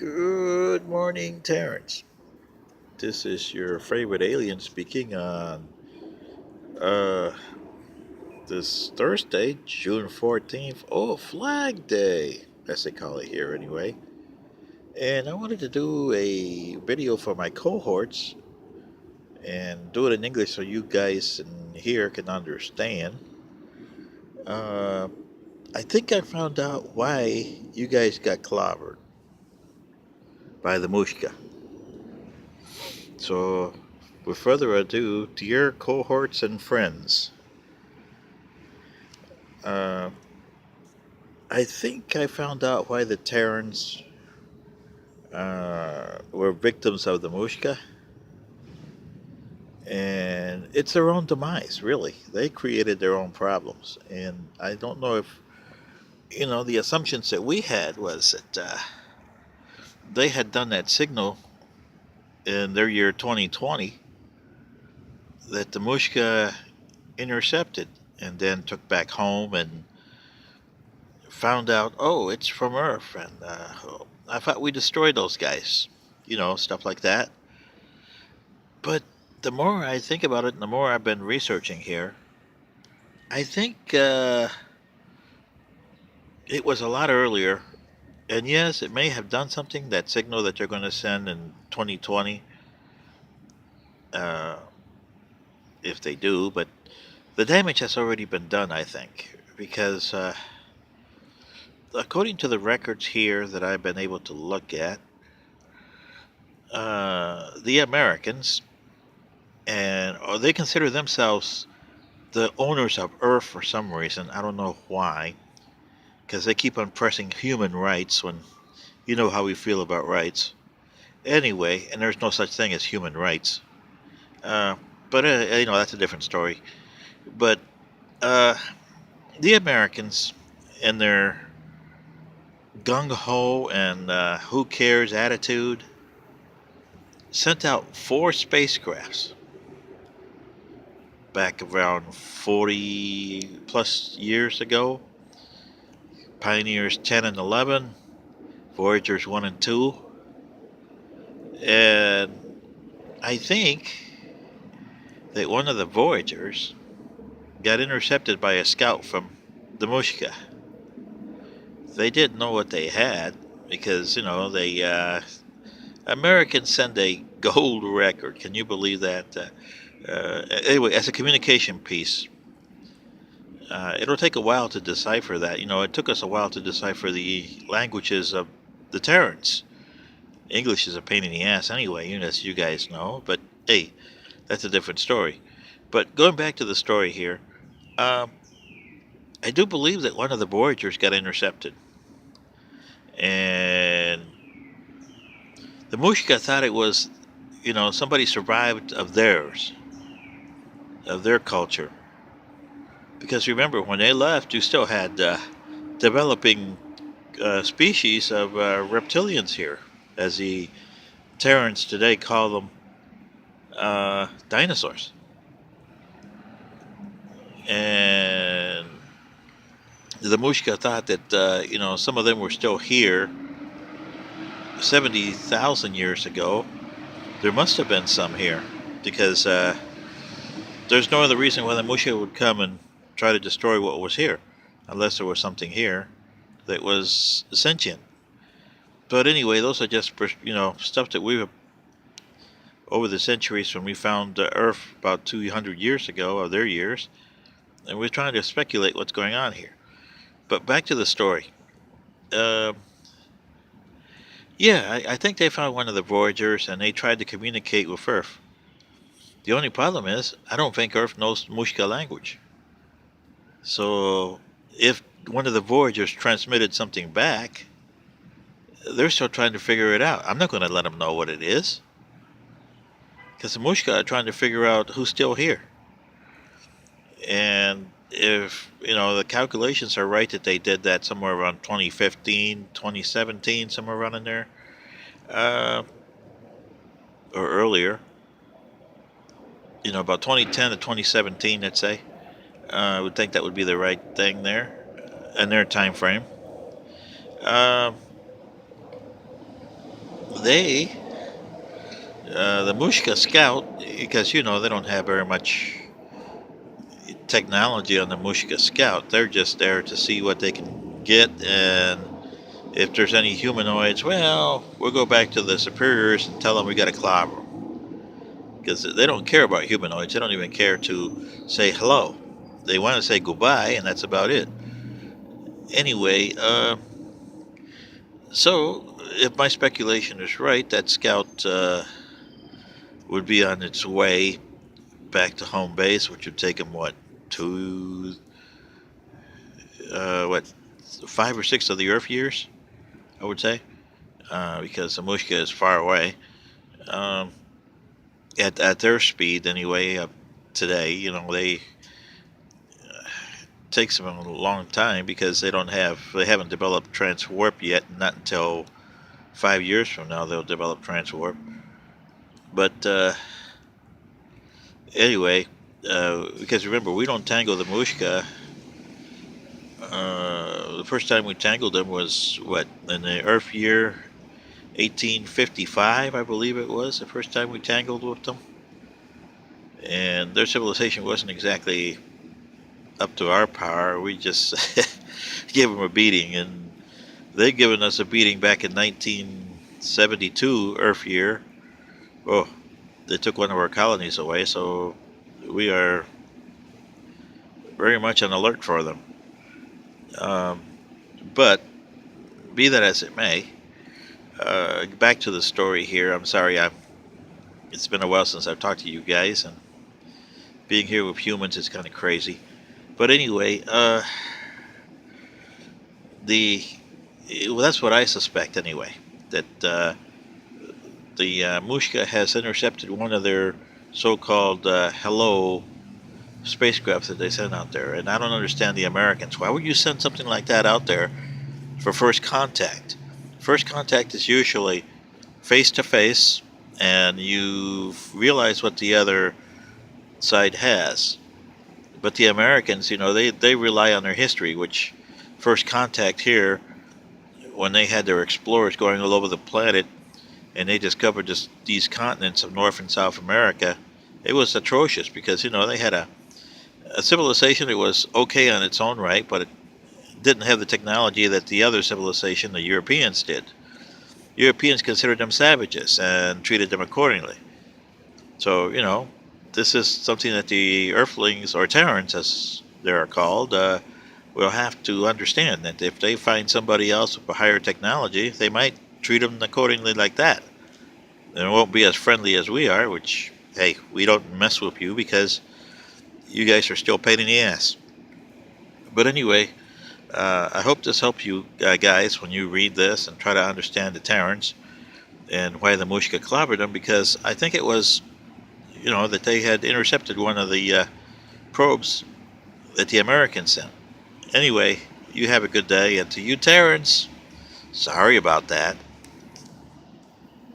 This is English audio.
Good morning, Terrans. This is your favorite alien speaking on uh, this Thursday, June 14th. Oh, Flag Day, as they call it here anyway. And I wanted to do a video for my cohorts and do it in English so you guys in here can understand. Uh, I think I found out why you guys got clobbered by the Mushka. So, with further ado, dear cohorts and friends, uh, I think I found out why the Terrans were victims of the Mushka, and it's their own demise, really. They created their own problems, and I don't know if, the assumptions that we had was that they had done that signal in their year 2020 that the Mushka intercepted and then took back home and found out, oh, it's from Earth, and I thought we destroyed those guys, stuff like that. But the more I think about it, and the more I've been researching here, I think it was a lot earlier. And yes, it may have done something, that signal that you're going to send in 2020, uh, if they do, but the damage has already been done, I think, because according to the records here that I've been able to look at, the Americans, and or they consider themselves the owners of Earth for some reason. I don't know why, because they keep on pressing human rights when you know how we feel about rights. Anyway, and there's no such thing as human rights. Uh, but that's a different story. But uh, the Americans, and their gung ho and who cares attitude, sent out four spacecrafts back around 40 plus years ago. Pioneers 10 and 11, Voyagers 1 and 2. And I think that one of the Voyagers got intercepted by a scout from the Mushka. They didn't know what they had because, they Americans send a gold record. Can you believe that? Anyway, as a communication piece, it'll take a while to decipher that. It took us a while to decipher the languages of the Terrans. English is a pain in the ass anyway, as you guys know. But hey, that's a different story. But going back to the story here, um, I do believe that one of the Voyagers got intercepted, and the Mushka thought it was, somebody survived of their culture. Because remember, when they left, you still had developing species of reptilians here, as the Terrans today call them, dinosaurs. And the Mushka thought that, some of them were still here 70,000 years ago. There must have been some here, because there's no other reason why the Mushka would come and try to destroy what was here, unless there was something here that was sentient. But anyway, those are just, stuff that we've, over the centuries, when we found the Earth about 200 years ago, of their years, and we're trying to speculate what's going on here. But back to the story. Uh, yeah, I think they found one of the Voyagers, and they tried to communicate with Earth. The only problem is, I don't think Earth knows Mushka language. So, if one of the Voyagers transmitted something back, they're still trying to figure it out. I'm not going to let them know what it is, because the Mushka are trying to figure out who's still here. And if, the calculations are right that they did that somewhere around 2015, 2017, somewhere around in there, uh, or earlier, about 2010 to 2017, let's say, I would think that would be the right thing there, in their time frame. Uh, they, the Mushka Scout, because they don't have very much technology on the Mushka Scout. They're just there to see what they can get, and if there's any humanoids, well, we'll go back to the superiors and tell them we got to clobber them. Because they don't care about humanoids. They don't even care to say hello. They want to say goodbye, and that's about it. Anyway, so if my speculation is right, that scout would be on its way back to home base, which would take him two, what, 5 or 6 of the Earth years, I would say, because the Mushka is far away. Um, at their speed, anyway, today, they takes them a long time because they haven't developed transwarp yet. Not until 5 years from now they'll develop transwarp. But anyway, because remember, we don't tangle the Mushka. The first time we tangled them was in the Earth year 1855, I believe it was the first time we tangled with them, and their civilization wasn't exactly up to our power. We just gave them a beating, and they'd given us a beating back in 1972 Earth year. Oh, they took one of our colonies away, so we are very much on alert for them. Um, but be that as it may, back to the story here. I'm sorry, it's been a while since I've talked to you guys, and being here with humans is kind of crazy. But anyway, that's what I suspect anyway. That the Mushka has intercepted one of their so-called hello spacecraft that they sent out there, and I don't understand the Americans. Why would you send something like that out there for first contact? First contact is usually face to face, and you realize what the other side has. But the Americans, they rely on their history, which first contact here, when they had their explorers going all over the planet, and they discovered these continents of North and South America, it was atrocious because, they had a civilization that was okay on its own right, but it didn't have the technology that the other civilization, the Europeans, did. Europeans considered them savages and treated them accordingly. So, this is something that the Earthlings, or Terrans as they're called, will have to understand, that if they find somebody else with a higher technology, they might treat them accordingly like that. And it won't be as friendly as we are, which, hey, we don't mess with you because you guys are still pain in the ass. But anyway, I hope this helps you guys when you read this and try to understand the Terrans and why the Mushka clobbered them, because I think it was, that they had intercepted one of the probes that the Americans sent. Anyway, you have a good day, and to you Terrans, sorry about that.